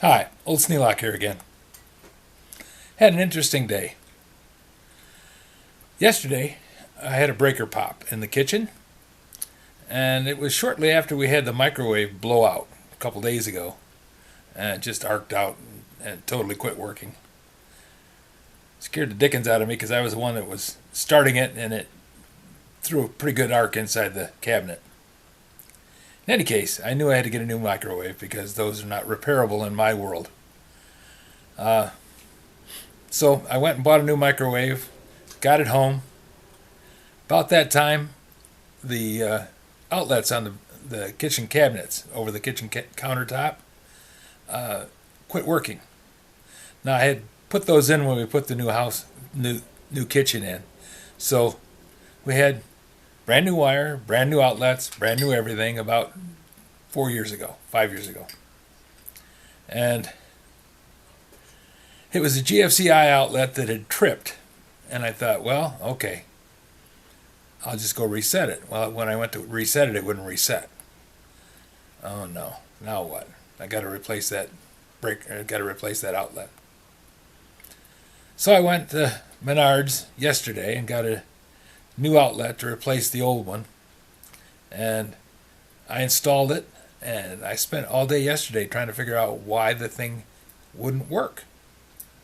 Hi, old Sneelock here again. Had an interesting day. Yesterday, I had a breaker pop in the kitchen, and it was shortly after we had the microwave blowout a couple days ago, and it just arced out and totally quit working. Scared the dickens out of me because I was the one that was starting it, and it threw a pretty good arc inside the cabinet. In any case, I knew I had to get a new microwave because those are not repairable in my world. So I went and bought a new microwave, got it home. About that time, the outlets on the kitchen cabinets over the kitchen countertop quit working. Now I had put those in when we put the new kitchen in, so we had brand new wire, brand new outlets, brand new everything about 4 years ago, 5 years ago, and it was a GFCI outlet that had tripped, and I thought, well, okay, I'll just go reset it. Well, when I went to reset it, it wouldn't reset. Oh no! Now what? I got to replace that I got to replace that outlet. So I went to Menards yesterday and got a new outlet to replace the old one, and I installed it. And I spent all day yesterday trying to figure out why the thing wouldn't work,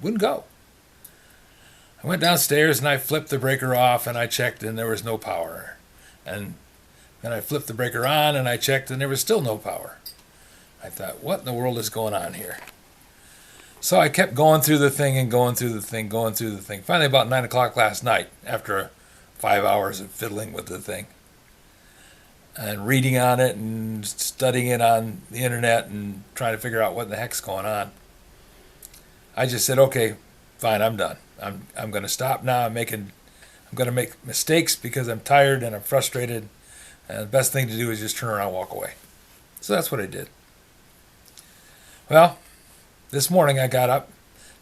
wouldn't go. I went downstairs and I flipped the breaker off and I checked and there was no power. And then I flipped the breaker on and I checked and there was still no power. I thought, what in the world is going on here? So I kept going through the thing and going through the thing, going through the thing. Finally, about 9 o'clock last night, after 5 hours of fiddling with the thing and reading on it and studying it on the internet and trying to figure out what the heck's going on, I just said, okay, fine, I'm done. I'm going to stop now. I'm going to make mistakes because I'm tired and I'm frustrated. And the best thing to do is just turn around and walk away. So that's what I did. Well, this morning I got up,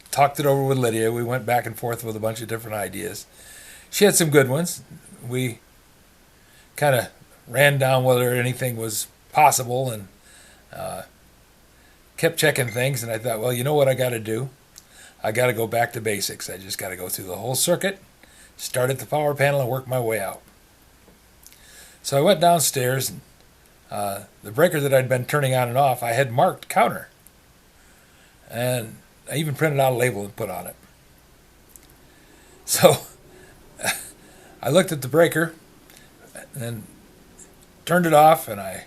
talked it over with Lydia. We went back and forth with a bunch of different ideas. She had some good ones. We kind of ran down whether anything was possible and kept checking things. And I thought, well, you know what I got to do? I got to go back to basics. I just got to go through the whole circuit, start at the power panel, and work my way out. So I went downstairs, and the breaker that I'd been turning on and off, I had marked counter. And I even printed out a label and put on it. So I looked at the breaker and turned it off, and I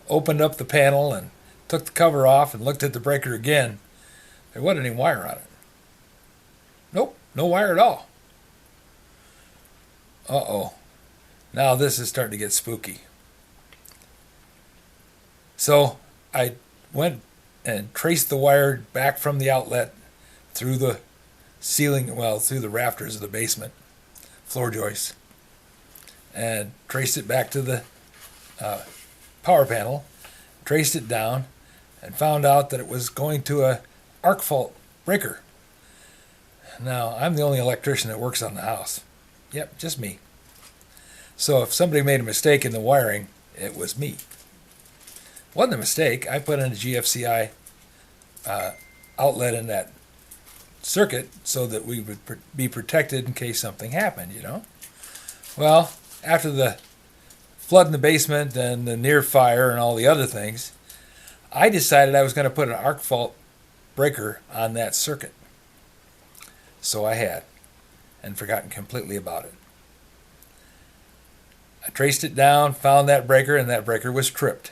opened up the panel and took the cover off and looked at the breaker again. There wasn't any wire on it. Nope, no wire at all. Uh-oh. Now this is starting to get spooky. So I went and traced the wire back from the outlet through the ceiling, well, through the rafters of the basement, floor joists, and traced it back to the power panel, traced it down, and found out that it was going to a arc fault breaker. Now, I'm the only electrician that works on the house. Yep, just me. So if somebody made a mistake in the wiring, it was me. It wasn't a mistake. I put in a GFCI outlet in that circuit so that we would be protected in case something happened, you know. Well, after the flood in the basement and the near fire and all the other things, I decided I was going to put an arc fault breaker on that circuit. So I had, and forgotten completely about it. I traced it down, found that breaker, and that breaker was tripped.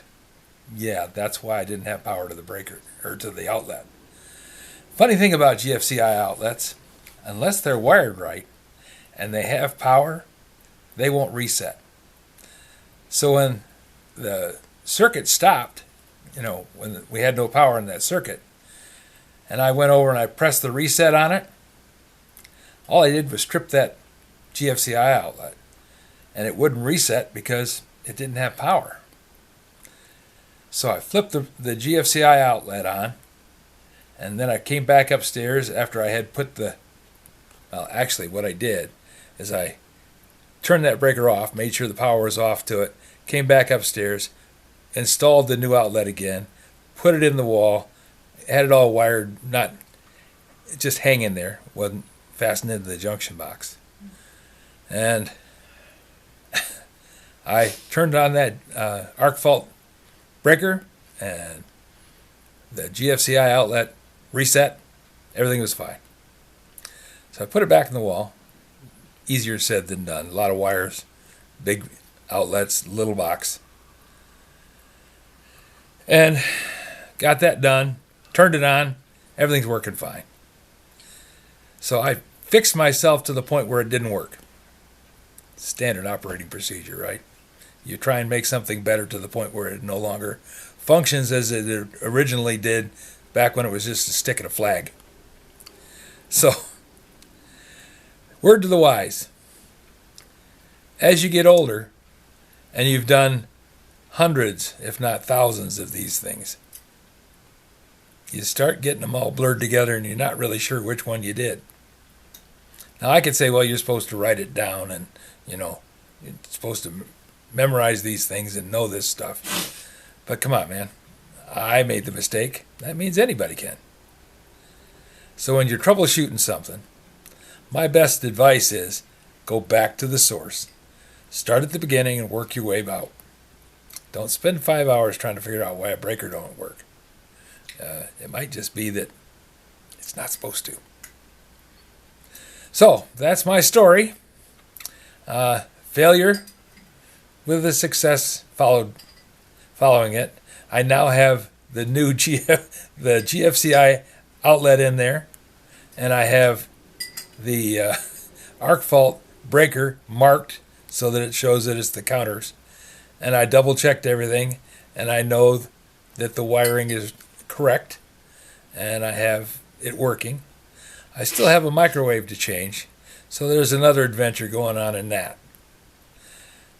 Yeah, that's why I didn't have power to the breaker, or to the outlet. Funny thing about GFCI outlets, unless they're wired right and they have power, they won't reset. So when the circuit stopped, when we had no power in that circuit, and I went over and I pressed the reset on it, all I did was trip that GFCI outlet, and it wouldn't reset because it didn't have power. So I flipped the GFCI outlet on, and then I came back upstairs after I had put actually what I did is I turned that breaker off, made sure the power was off to it, came back upstairs, installed the new outlet again, put it in the wall, had it all wired, not just hanging there, wasn't fastened into the junction box. And I turned on that arc fault breaker, and the GFCI outlet reset. Everything was fine. So I put it back in the wall. Easier said than done. A lot of wires, big outlets, little box. And got that done, turned it on, everything's working fine. So I fixed myself to the point where it didn't work. Standard operating procedure, right? You try and make something better to the point where it no longer functions as it originally did back when it was just a stick and a flag. So, word to the wise. As you get older, and you've done hundreds, if not thousands of these things, you start getting them all blurred together and you're not really sure which one you did. Now I could say, well, you're supposed to write it down and, you're supposed to memorize these things and know this stuff. But come on, man. I made the mistake. That means anybody can. So when you're troubleshooting something, my best advice is go back to the source. Start at the beginning and work your way out. Don't spend 5 hours trying to figure out why a breaker don't work. It might just be that it's not supposed to. So that's my story. Failure with a success following it. I now have the new the GFCI outlet in there, and I have the arc fault breaker marked so that it shows that it's the counters. And I double checked everything, and I know that the wiring is correct, and I have it working. I still have a microwave to change, so there's another adventure going on in that.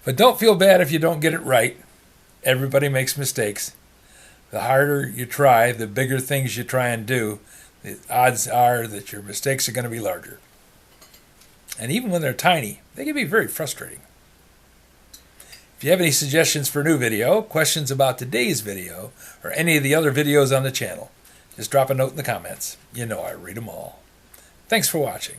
But don't feel bad if you don't get it right. Everybody makes mistakes. The harder you try, the bigger things you try and do, the odds are that your mistakes are going to be larger. And even when they're tiny, they can be very frustrating. If you have any suggestions for a new video, questions about today's video, or any of the other videos on the channel, just drop a note in the comments. I read them all. Thanks for watching.